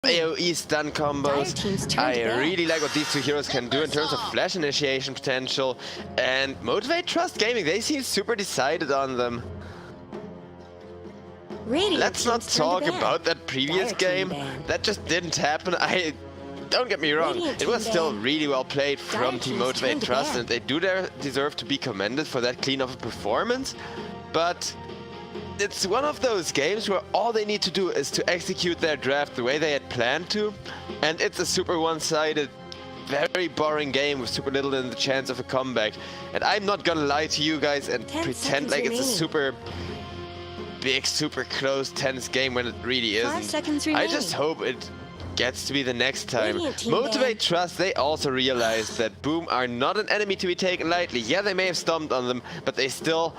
AoE stun combos. I really like what these two heroes can do in terms of flash initiation potential. And Motivate.Trust Gaming, they seem super decided on them. Let's not talk about that previous game. That just didn't happen. Don't get me wrong, it was still really well played from Team Motivate.Trust, and they do deserve to be commended for that clean of a performance. But it's one of those games where all they need to do is to execute their draft the way they had planned to, and it's a super one-sided, very boring game with super little in the chance of a comeback. And I'm not gonna lie to you guys and pretend like it's a super big, super close, tense game when it really isn't. I just hope it gets to be the next time. Motivate.Trust, they also realized that Boom are not an enemy to be taken lightly. Yeah, they may have stomped on them, but they still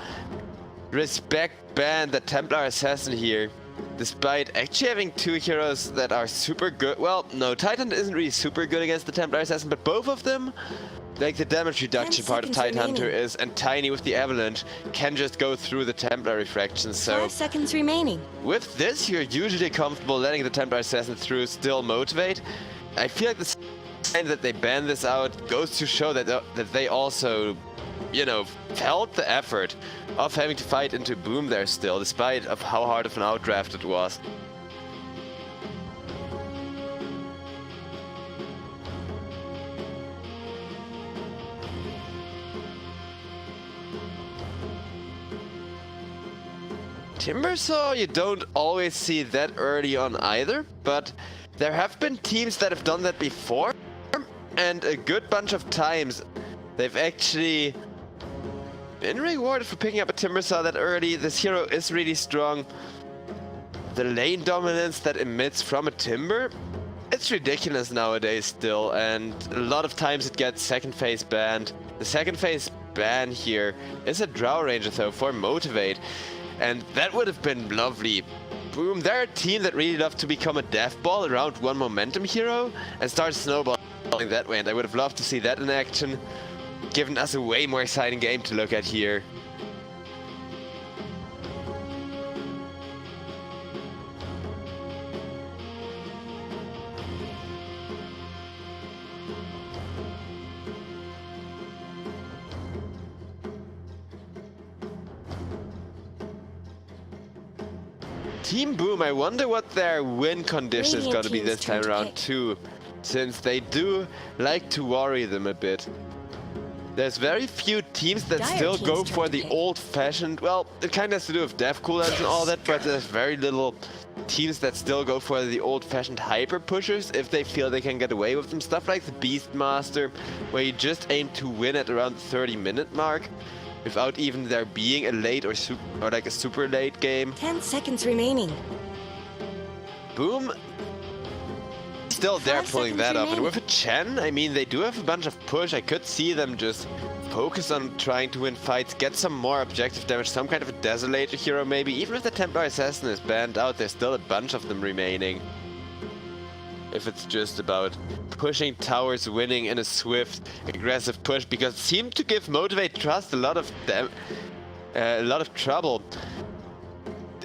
respect ban the Templar Assassin here, despite actually having two heroes that are super good. Well, no, Titan isn't really super good against the Templar Assassin, but both of them, like the damage reduction part of Tidehunter is, and Tiny with the Avalanche can just go through the Templar refraction. So 5 seconds remaining. With this, you're usually comfortable letting the Templar Assassin through still motivate. I feel like the sign that they ban this out goes to show that they also, you know, felt the effort of having to fight into Boom there still, despite of how hard of an outdraft it was. Timbersaw you don't always see that early on either, but there have been teams that have done that before, and a good bunch of times they've actually been rewarded for picking up a Timbersaw that early. This hero is really strong. The lane dominance that emits from a Timber, it's ridiculous nowadays still, and a lot of times it gets second phase banned. The second phase ban here is a Drow Ranger though for Motivate. And that would have been lovely. Boom, they're a team that really love to become a death ball around one momentum hero and start snowballing that way, and I would have loved to see that in action, giving us a way more exciting game to look at here. Team Boom, I wonder what their win condition is going to be this time around too, since they do like to worry them a bit. There's very few teams that still go for the old-fashioned, well, it kind of has to do with dev cooldowns and all that, but there's very little teams that still go for the old-fashioned hyper pushers if they feel they can get away with them. Stuff like the Beastmaster, where you just aim to win at around the 30-minute mark, without even there being a late or like a super late game. 10 seconds remaining. Boom. Still there pulling that off. And with a Chen, I mean, they do have a bunch of push. I could see them just focus on trying to win fights, get some more objective damage, some kind of a Desolator hero maybe. Even if the Templar Assassin is banned out, there's still a bunch of them remaining. If it's just about pushing towers, winning in a swift, aggressive push, because it seemed to give Motivate.Trust a lot of trouble.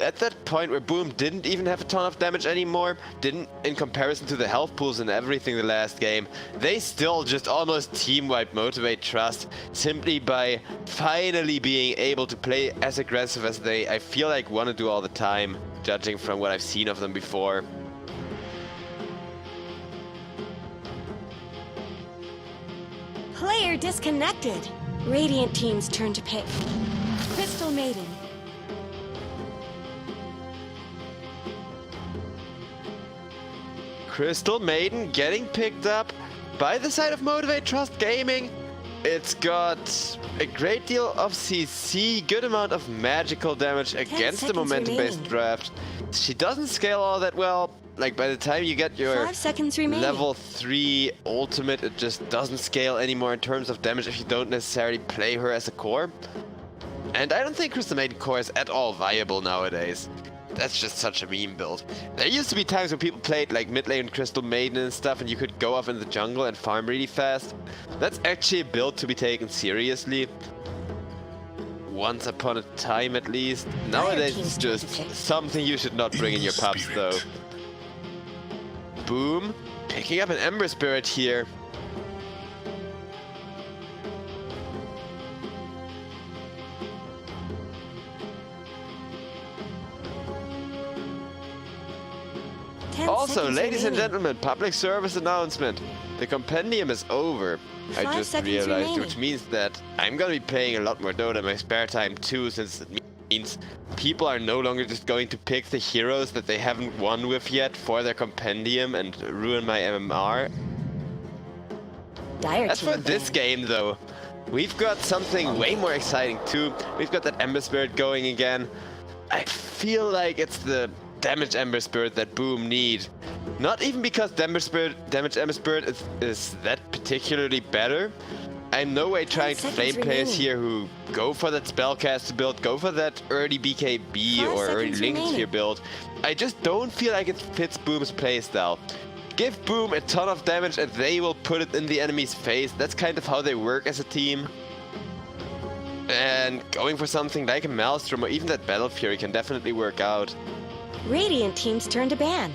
At that point where Boom didn't even have a ton of damage anymore, didn't in comparison to the health pools and everything the last game, they still just almost team-wiped Motivate.Trust simply by finally being able to play as aggressive as they, I feel like, want to do all the time, judging from what I've seen of them before. Player disconnected. Radiant team's turn to pick. Crystal Maiden. Crystal Maiden getting picked up by the side of Motivate.Trust Gaming. It's got a great deal of CC, good amount of magical damage against the momentum-based draft. She doesn't scale all that well. Like, by the time you get your 5 seconds remaining. level 3 ultimate, it just doesn't scale anymore in terms of damage if you don't necessarily play her as a core. And I don't think Crystal Maiden core is at all viable nowadays. That's just such a meme build. There used to be times when people played like mid lane Crystal Maiden and stuff, and you could go off in the jungle and farm really fast. That's actually a build to be taken seriously. Once upon a time at least. Nowadays it's just something you should not bring in your pubs though. Boom picking up an Ember Spirit here. Also, ladies and gentlemen, public service announcement. The compendium is over. I just realized, which means that I'm gonna be playing a lot more Dota in my spare time too, since it means people are no longer just going to pick the heroes that they haven't won with yet for their compendium and ruin my MMR. As for this game though, we've got something way more exciting too. We've got that Ember Spirit going again. I feel like it's the damage Ember Spirit that Boom need. Not even because damage Ember Spirit is that particularly better. I'm no way trying to flame players here who go for that spellcaster build, go for that early BKB or early Link Sphere build. I just don't feel like it fits Boom's playstyle. Give Boom a ton of damage and they will put it in the enemy's face. That's kind of how they work as a team. And going for something like a Maelstrom or even that Battle Fury can definitely work out. Radiant team's turn to ban.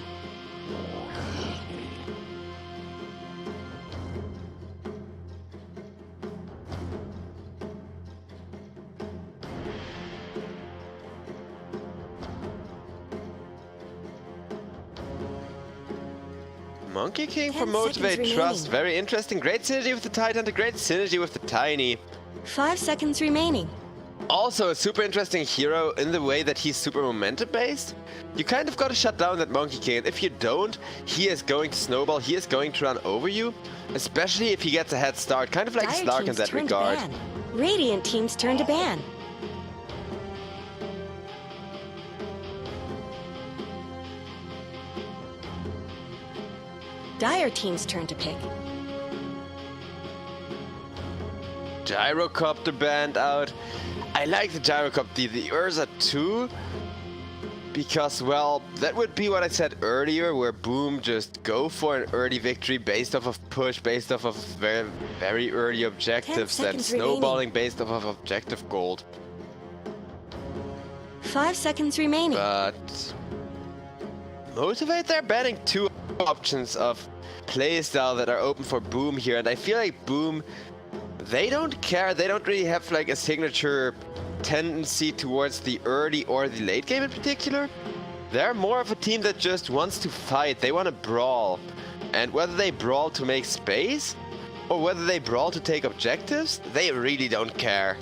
Monkey King for Motivate.Trust. Very interesting. Great synergy with the Titan, a great synergy with the Tiny. 5 seconds remaining. Also a super interesting hero in the way that he's super momentum based. You kind of gotta shut down that Monkey King, and if you don't, he is going to snowball, he is going to run over you. Especially if he gets a head start, kind of like Slark in that regard. Radiant team's turn to ban. Dire team's turn to pick. Gyrocopter band out. I like the Gyrocopter, the Urza too, because, well, that would be what I said earlier, where Boom just go for an early victory based off of push, based off of very, very early objectives, and snowballing based off of objective gold. 5 seconds remaining. But Motivate, they're banning two options of playstyle that are open for Boom here, and I feel like Boom, they don't care, they don't really have like a signature tendency towards the early or the late game in particular. They're more of a team that just wants to fight, they want to brawl. And whether they brawl to make space, or whether they brawl to take objectives, they really don't care.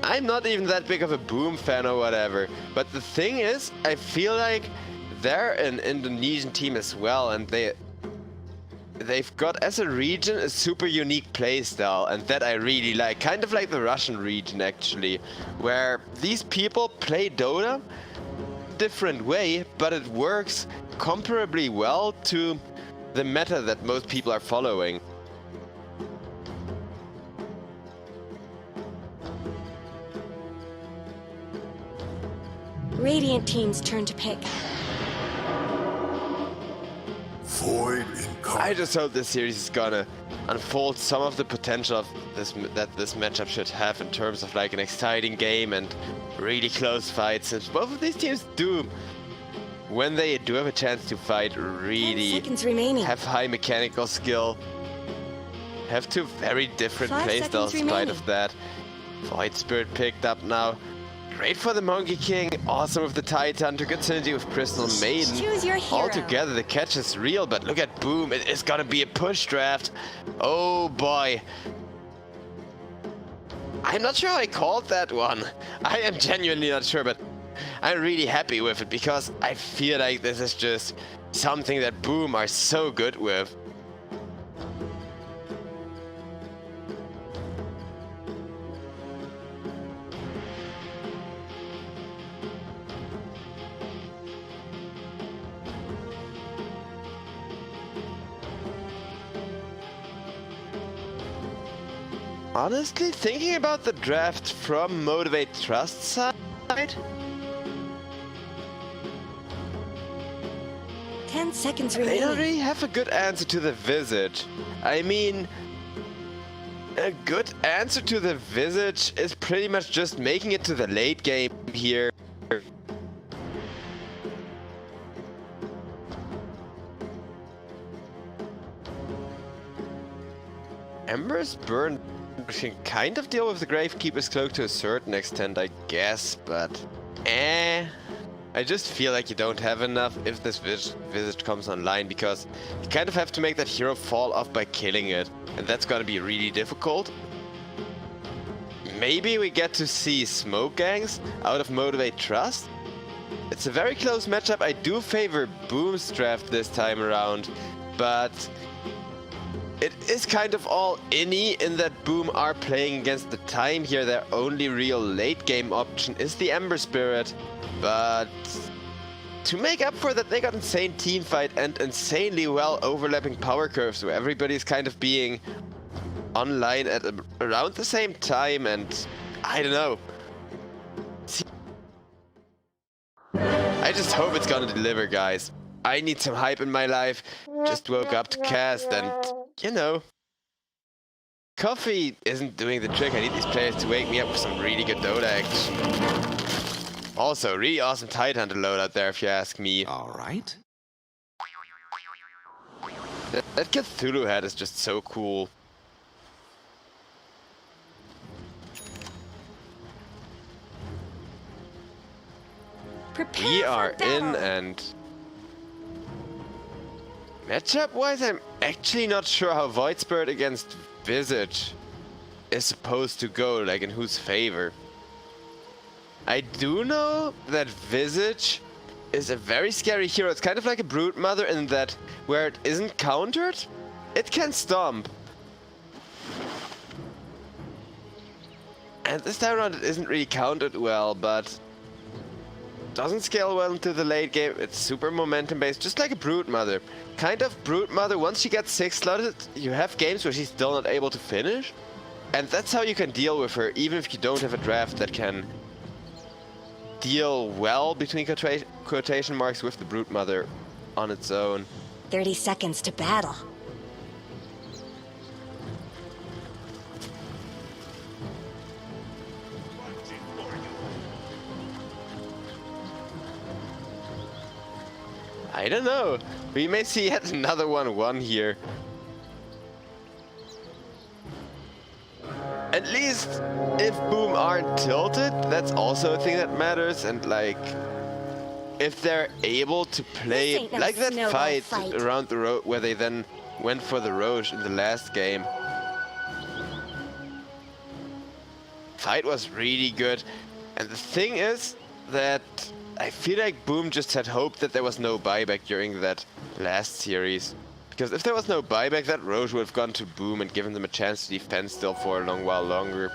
I'm not even that big of a Boom fan or whatever, but the thing is, I feel like they're an Indonesian team as well, and they've got as a region a super unique playstyle, and that I really like, kind of like the Russian region actually, where these people play Dota different way, but it works comparably well to the meta that most people are following. Radiant team's turn to pick. I just hope this series is gonna unfold some of the potential of this matchup should have in terms of like an exciting game and really close fights, since both of these teams do, when they do have a chance to fight, really have high mechanical skill, have two very different playstyles in spite of that. Void Spirit picked up now. Great for the Monkey King, awesome with the Titan, to good synergy with Crystal Maiden. Choose your hero. Altogether the catch is real, but look at Boom, it is gonna be a push draft. Oh boy. I'm not sure I called that one. I am genuinely not sure, but I'm really happy with it because I feel like this is just something that Boom are so good with. Honestly, thinking about the draft from Motivate.Trust side, 10 seconds they remaining. don't really have a good answer to the Visage. I mean, A good answer to the Visage is pretty much just making it to the late game here. Ember's Burn can kind of deal with the Gravekeeper's Cloak to a certain extent, I guess, but I just feel like you don't have enough if this Visage comes online, because you kind of have to make that hero fall off by killing it, and that's gonna be really difficult. Maybe we get to see smoke gangs out of Motivate.Trust. It's a very close matchup. I do favor Boom's draft this time around, but it is kind of all innie in that Boom are playing against the time here. Their only real late game option is the Ember Spirit, but to make up for that, they got insane teamfight and insanely well overlapping power curves, where everybody's kind of being online at around the same time, and I don't know. I just hope it's gonna deliver, guys. I need some hype in my life. Just woke up to cast and, you know, coffee isn't doing the trick. I need these players to wake me up with some really good Dota action. Also, really awesome Tidehunter loadout there, if you ask me. Alright. That Cthulhu head is just so cool. Prepare We for are battle. in, and matchup-wise, I'm actually not sure how Void Spirit against Visage is supposed to go, like in whose favor. I do know that Visage is a very scary hero. It's kind of like a Brood Mother in that where it isn't countered, it can stomp. And this time around it isn't really countered well, but doesn't scale well into the late game. It's super momentum based, just like a Brood Mother. Kind of Brood Mother, once she gets 6 slotted, you have games where she's still not able to finish. And that's how you can deal with her, even if you don't have a draft that can deal well, between quotation marks, with the Brood Mother on its own. 30 seconds to battle. I don't know. We may see yet another 1-1 here. At least if Boom aren't tilted, that's also a thing that matters. And like, if they're able to play This ain't no like that snowball fight fight. around the road where they then went for the Roche in the last game. Fight was really good. And the thing is that I feel like Boom just had hoped that there was no buyback during that last series. Because if there was no buyback, that Roche would have gone to Boom and given them a chance to defend still for a long while longer.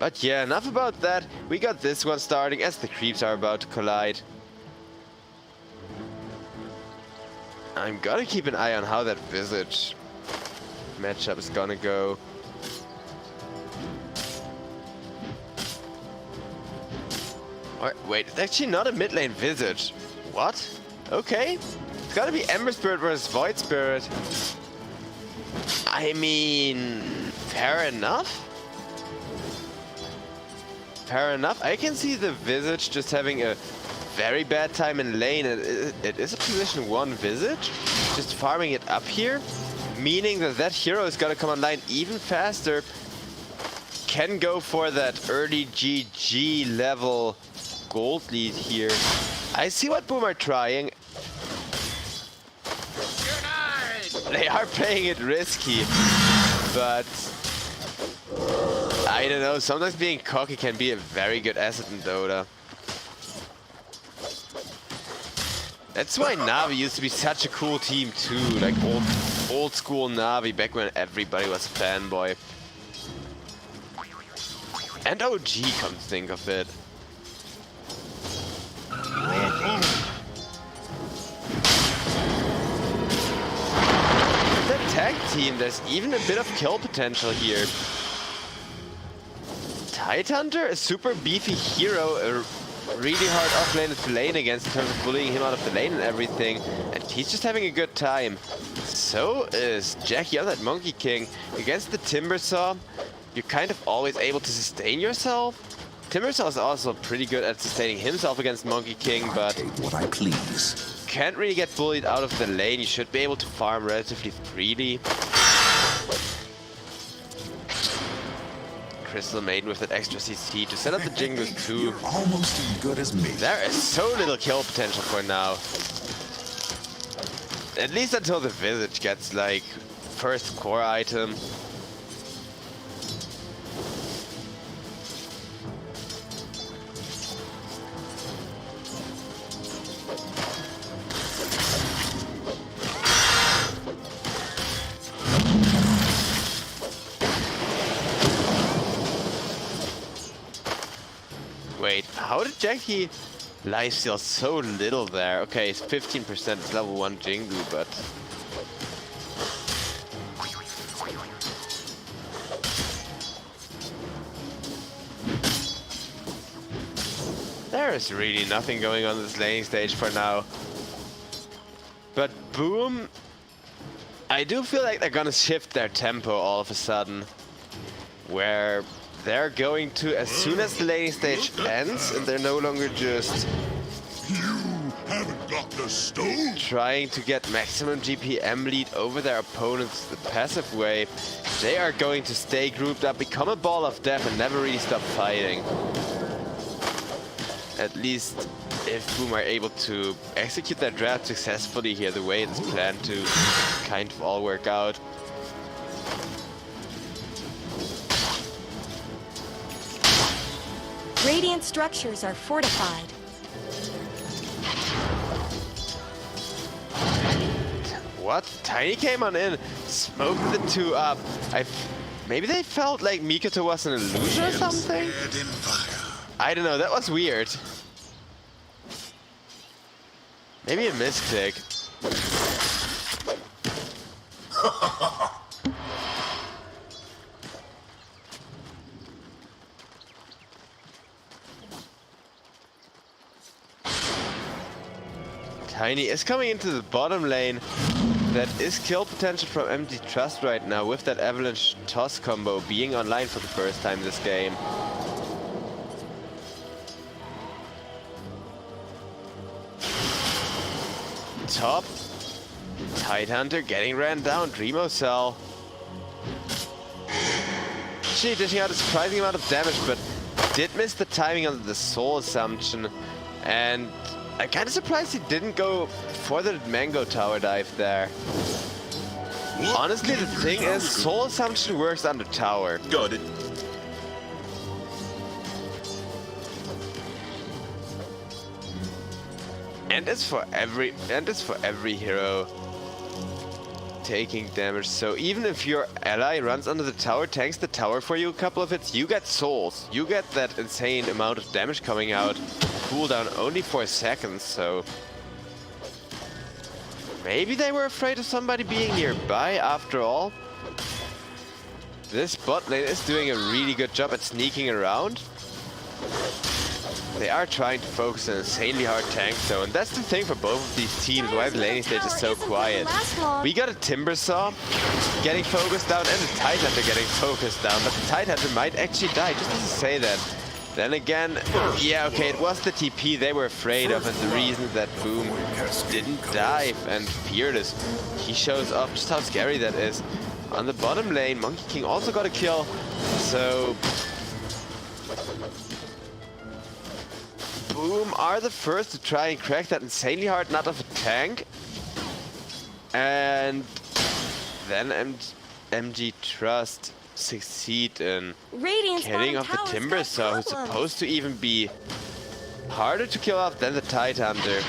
But yeah, enough about that. We got this one starting as the creeps are about to collide. I'm gonna keep an eye on how that Visage matchup is gonna go. Wait, it's actually not a mid lane Visage. What? Okay. It's gotta be Ember Spirit versus Void Spirit. I mean, fair enough. Fair enough. I can see the Visage just having a very bad time in lane. It is a position 1 Visage. Just farming it up here. Meaning that that hero is gonna come online even faster. Can go for that early GG level gold lead here. I see what Boom are trying. They are playing it risky, but I don't know, sometimes being cocky can be a very good asset in Dota. That's why Na'Vi used to be such a cool team too, like old school Na'Vi back when everybody was a fanboy. And OG, come to think of it. That tag team, there's even a bit of kill potential here. Tidehunter, a super beefy hero, a really hard offlaner to lane against in terms of bullying him out of the lane and everything, and he's just having a good time. so is Jackie on that Monkey King. Against the Timber Saw, you're kind of always able to sustain yourself. Timber Saw is also pretty good at sustaining himself against Monkey King, but take what I please. Can't really get bullied out of the lane. You should be able to farm relatively freely. Crystal Maiden with that extra CC to set up the Jingles too. You're almost as good as me. There is so little kill potential for now. At least until the Visage gets like first core item. Wait, how did Jackie lifesteal so little there? Okay, it's 15%, it's level 1 Jingu, but... There is really nothing going on this laning stage for now. But Boom... I do feel like they're gonna shift their tempo all of a sudden. Where... they're going to, as soon as the laning stage ends, and they're no longer just Haven't got the stone. trying to get maximum GPM lead over their opponents the passive way, they are going to stay grouped up, become a ball of death, and never really stop fighting. At least if Boom are able to execute their draft successfully here, the way it's planned to kind of all work out. Radiant structures are fortified. What? Tiny came on in, smoked the two up. Maybe they felt like Mikoto was an illusion or something? I don't know, that was weird. Maybe a misclick. Tiny is coming into the bottom lane. That is kill potential from BO2 right now with that Avalanche Toss combo being online for the first time this game. Top. Tidehunter getting ran down. Dreamo Cell. Actually dishing out a surprising amount of damage, but did miss the timing on the Soul Assumption. And I'm kind of surprised he didn't go for the Mango Tower dive there. Honestly, the thing is, Soul Assumption works under tower. Got it. And it's for every hero taking damage. So even if your ally runs under the tower, tanks the tower for you a couple of hits, you get souls. You get that insane amount of damage coming out. Cooldown only for seconds, so maybe they were afraid of somebody being nearby after all. This bot lane is doing a really good job at sneaking around. They are trying to focus an insanely hard tank though, and that's the thing for both of these teams, why the laning stage is so quiet. We got a Timber Saw getting focused down and a Tidehunter getting focused down, but the Tidehunter might actually die, just to say that. Then again, yeah, okay, it was the TP they were afraid of, and the reason that Boom didn't dive, and Fearless, he shows off just how scary that is. On the bottom lane, Monkey King also got a kill, so Boom are the first to try and crack that insanely hard nut of a tank. And then BO2 succeed in killing off the Timber Saw, who's supposed to even be harder to kill off than the Tidehunter.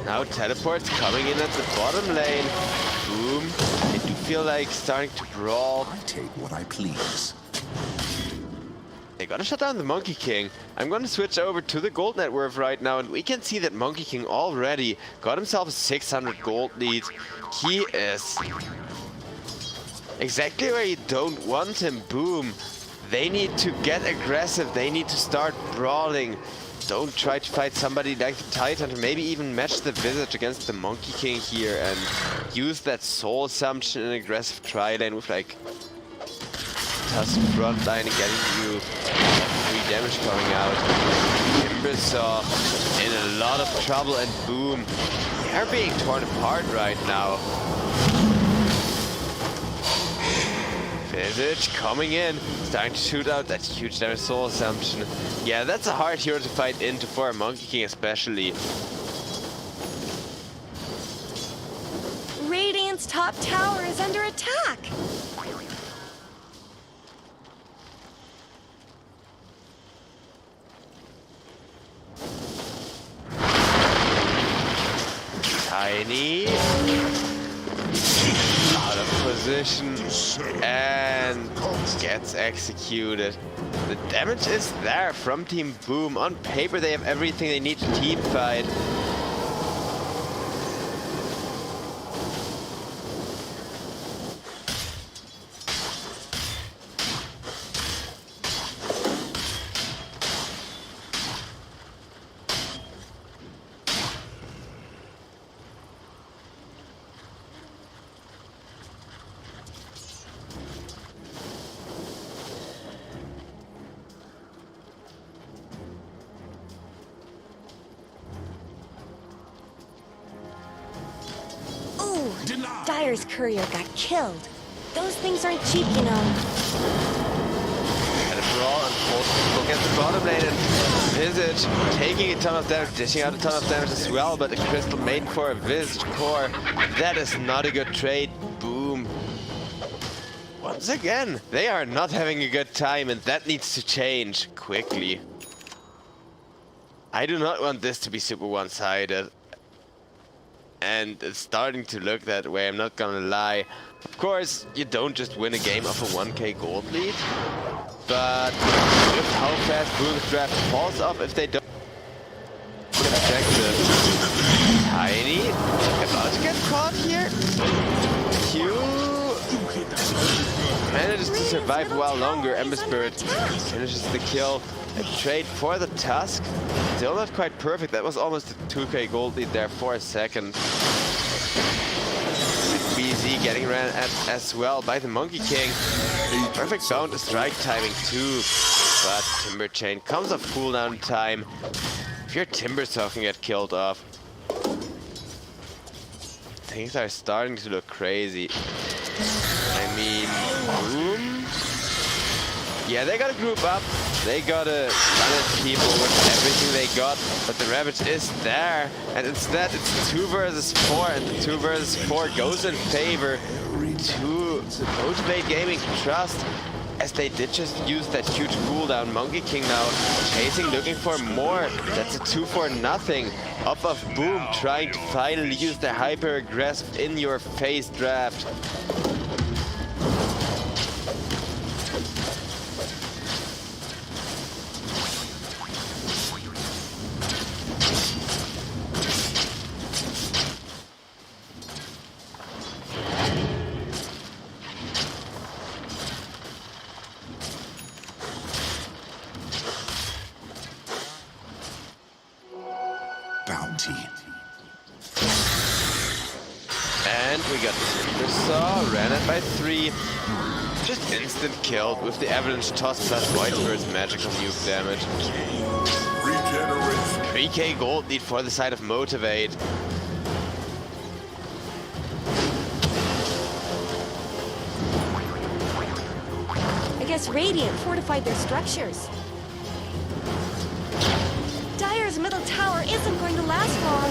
Now teleports coming in at the bottom lane. Boom. I do feel like starting to brawl. I take what I please. They gotta shut down the Monkey King. I'm gonna switch over to the gold net worth right now, and we can see that Monkey King already got himself a 600 gold lead. He is Exactly where you don't want him. Boom. They need to get aggressive. They need to start brawling. Don't try to fight somebody like the Titan, or maybe even match the Visage against the Monkey King here and use that Soul Assumption in aggressive tri-lane with like Tusk frontline and getting you free damage coming out. Timbersaw in a lot of trouble, and boom, they're being torn apart right now. Visage coming in, starting to shoot out that huge damage Soul Assumption. Yeah, that's a hard hero to fight into for a Monkey King especially. Radiant's top tower is under attack. Tiny. Out of position and gets executed. The damage is there from Team Boom. On paper they have everything they need to team fight. Dire's courier got killed. Those things aren't cheap, you know. And a brawl unfolds against the bottom lane, and Visage taking a ton of damage, dishing out a ton of damage as well, but a Crystal Maiden for a Visage core. That is not a good trade. Boom. Once again, they are not having a good time, and that needs to change quickly. I do not want this to be super one-sided. And it's starting to look that way, I'm not gonna lie. Of course, you don't just win a game off a 1k gold lead, but with how fast Boom's draft falls off if they don't get effective. Tiny, about to get caught here. Q manages to survive a while longer. Ember Spirit finishes the kill. A trade for the Tusk. Still not quite perfect. That was almost a 2k gold lead there for a second. BZ getting ran at as well by the Monkey King. Perfect bound to strike timing too. But Timber Chain comes off cooldown time. If your Timbersaw can get killed off, things are starting to look crazy. I mean, Boom. Yeah, they gotta group up. They gotta run at people with everything they got, but the Ravage is there, and instead it's 2 versus 4, and the 2 versus 4 goes in favor to Motivate.Trust, as they did just use that huge cooldown. Monkey King now chasing, looking for more. That's a 2 for nothing. Up of Boom, trying to finally use the hyper aggressive in your face draft. Bounty. And we got Timbersaw, ran it by 3. Just instant killed with the Avalanche Toss plus Whitebird's magical nuke damage. 3k gold lead for the side of Motivate. I guess Radiant fortified their structures. Dire's middle tower isn't going to last long.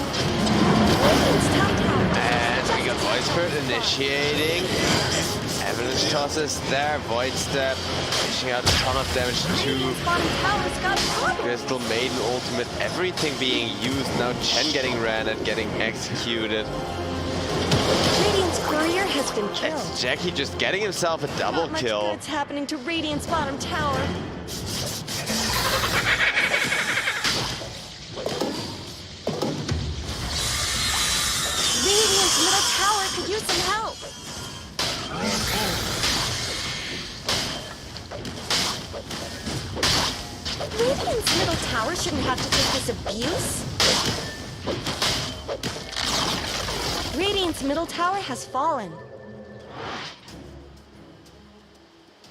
Radiant's top tower. And we got Voidbird initiating. Avalanche tosses there. Void Step. Dishing out a ton of damage too. Radiant's bottom tower's got problems. Crystal Maiden ultimate. Everything being used. Now Chen getting ran and getting executed. Radiant's courier has been killed. It's Jackie just getting himself a double Not much kill. good's happening to Radiant's bottom tower. Radiant's middle tower could use some help. Radiant's middle tower shouldn't have to take this abuse. Radiant's middle tower has fallen.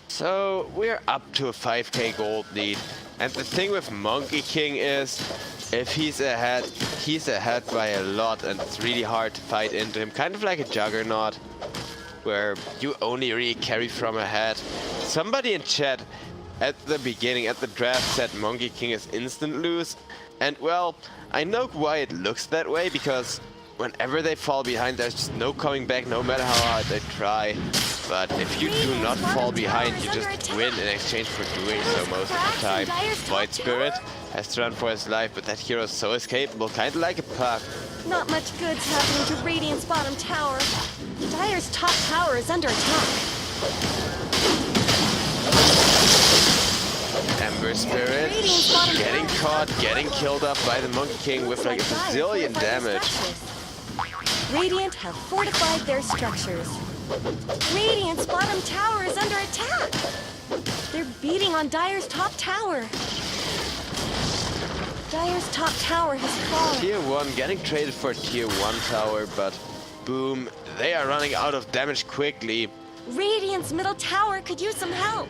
So we're up to a 5k gold lead. And the thing with Monkey King is, if he's ahead by a lot, and it's really hard to fight into him. Kind of like a Juggernaut, where you only really carry from ahead. Somebody in chat at the beginning, at the draft, said Monkey King is instant lose. And well, I know why it looks that way, because whenever they fall behind, there's just no coming back, no matter how hard they try. But if you do not fall behind, you just win in exchange for doing so most of the time. Void Spirit has to run for his life, but that hero is so escapable, kind of like a puck. Not much good's happening to Radiant's bottom tower. Dire's top tower is under attack. Ember Spirit getting caught, getting killed up by the Monkey King with like a bazillion damage. Radiant have fortified their structures. Radiant's bottom tower is under attack. They're beating on Dire's top tower. Dire's top tower has fallen. Tier 1 getting traded for Tier 1 tower, but boom, they are running out of damage quickly. Radiant's middle tower could use some help.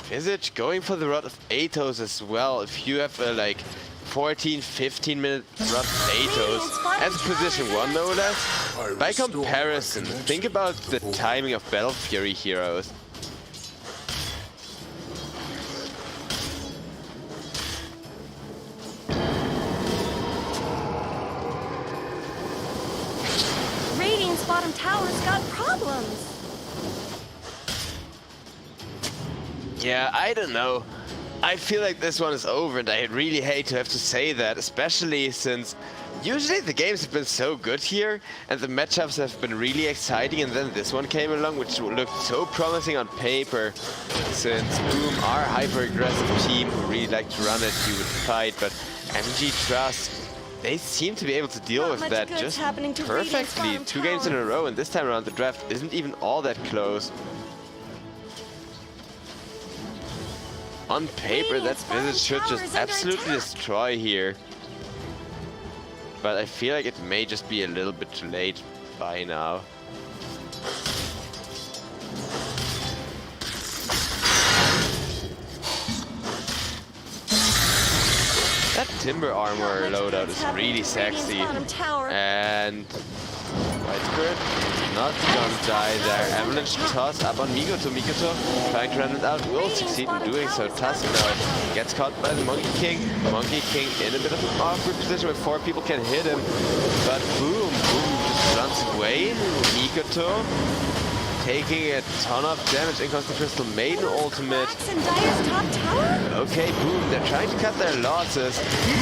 Visage going for the Rod of Athos as well. If you have a like 14-15 minute Rod of Athos as position 1 no less. By comparison, think about the timing of Battle Fury heroes. Radiant's bottom tower's got problems. Yeah, I don't know. I feel like this one is over, and I really hate to have to say that, especially since usually the games have been so good here, and the matchups have been really exciting, and then this one came along, which looked so promising on paper, since Boom, our hyper-aggressive team who really like to run at you with fight, but MG.Trust, they seem to be able to deal with that just perfectly. 2 games in a row, and this time around the draft isn't even all that close. On paper, that Visage should just absolutely destroy here. But I feel like it may just be a little bit too late by now. That Timber Armor loadout is really sexy. And White Spirit not gonna die there. Avalanche toss up on Mikoto. Mikoto trying to run it out, will succeed in doing so. Tusk now gets caught by the Monkey King. Monkey King in a bit of an awkward position where 4 people can hit him. But Boom just runs away. Mikoto taking a ton of damage. In comes the Crystal Maiden ultimate. Okay, Boom, they're trying to cut their losses.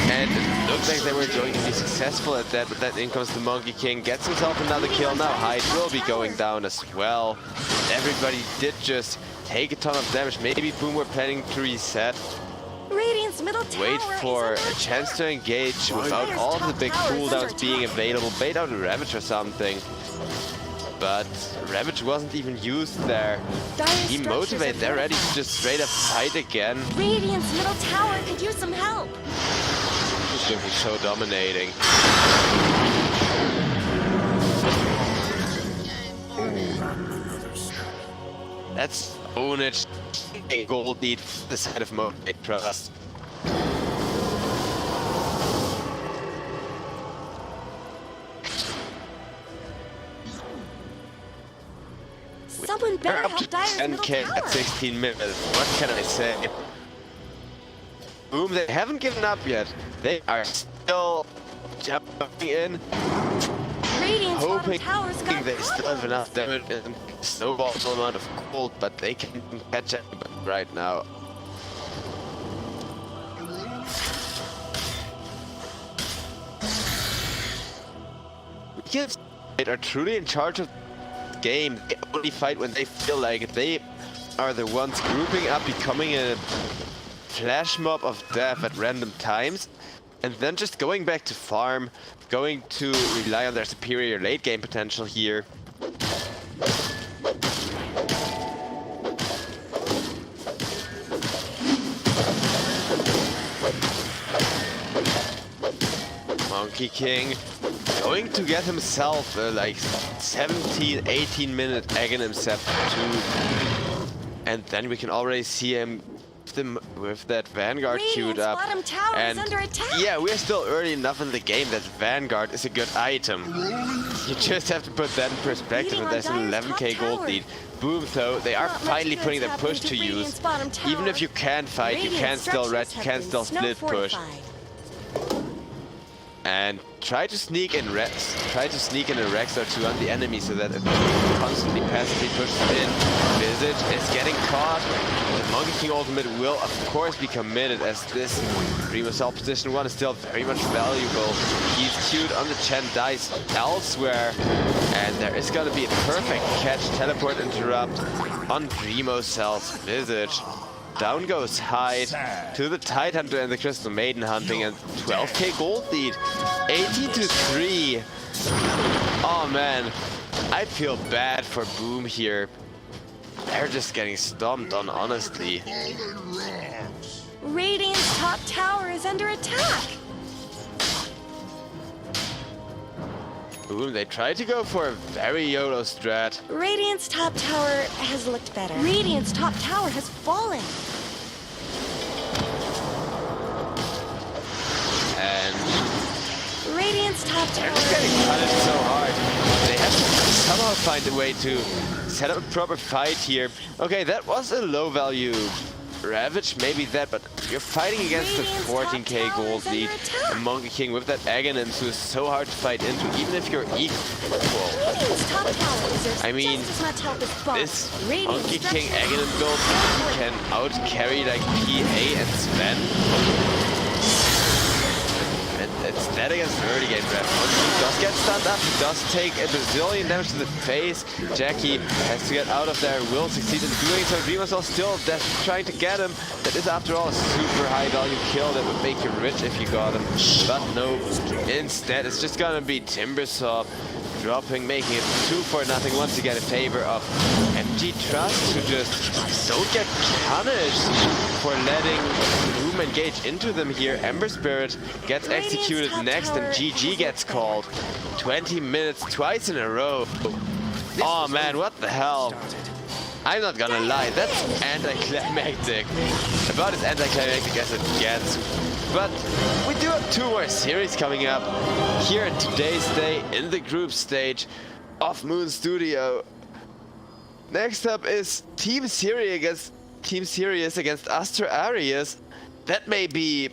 And it looks like they were going to be successful at that, but then in comes the Monkey King, gets himself another kill. Now Hyde will be going down as well. Everybody did just take a ton of damage. Maybe Boom were planning to reset. Wait for a chance to engage without all the big cooldowns being available. Bait out a Ravage or something. But Ravage wasn't even used there. He Motivate, they're ready to just straight up fight again. Radiant's middle tower could use some help. He's so dominating. That's Onage. A gold lead for the side of Motivate.Trust. Someone better help Dire's middle 10k tower. at 16 minutes. What can I say? Boom, they haven't given up yet. They are still jumping in, Radiant's hoping tower's got they still have enough damage and snowball the amount of gold, but they can catch up right now. Kids are truly in charge of the game. They only fight when they feel like it. They are the ones grouping up, becoming a flash mob of death at random times, and then just going back to farm, going to rely on their superior late game potential here. Monkey King going to get himself like 17-18 minute Aghanim Scepter too. And then we can already see him with that Vanguard queued up. Bottom tower And is under attack. yeah, we're still early enough in the game that Vanguard is a good item. You just have to put that in perspective, and there's an 11k gold lead. Boom, though, they are finally putting their push to use. Even if you can't fight, you can still red, you can still split push. And try to sneak in Rex. Try to sneak in a Rex or two on the enemy so that it constantly passively pushes in. Visage is getting caught. The Monkey King ultimate will of course be committed, as this Primo Cell position 1 is still very much valuable. He's queued on the Chen dice elsewhere. And there is gonna be a perfect catch, teleport interrupt on Primo Cell's Visage. Down goes Hyde to the Tide Hunter and the Crystal Maiden hunting, and 12k gold lead. 18-3. Oh man, I feel bad for Boom here. They're just getting stomped on, honestly. Radiant's top tower is under attack. Boom, they tried to go for a very YOLO strat. Radiant's top tower has looked better. Radiant's top tower has fallen. And Radiant's top they're tower. just getting punished so hard. They have to somehow find a way to set up a proper fight here. Okay, that was a low value Ravage, maybe that, but you're fighting against the 14k gold lead. A Monkey King with that Aghanim, who is so hard to fight into, even if you're equal. Radiant's top tower deserves I mean, just as much help as boss. This Radiant's Monkey King structures Aghanim build can out-carry like PA and Sven. And it's dead against early game rep. He does get stunned up, he does take a bazillion damage to the face. Jackie has to get out of there, will succeed in doing so. Dreamers are still trying to get him. That is after all a super high value kill that would make you rich if you got him. But no, instead it's just gonna be Timbersaw dropping, making it 2-0 once again in favor of BO2, who just don't get punished for letting Boom engage into them here. Ember Spirit gets executed next, and GG gets called. 20 minutes twice in a row. Oh man, what the hell? I'm not gonna lie, that's anticlimactic. About as anticlimactic as it gets. But we do have 2 more series coming up here in today's day in the group stage of Moon Studio. Next up is Team Sirius against Astra Arius. That may be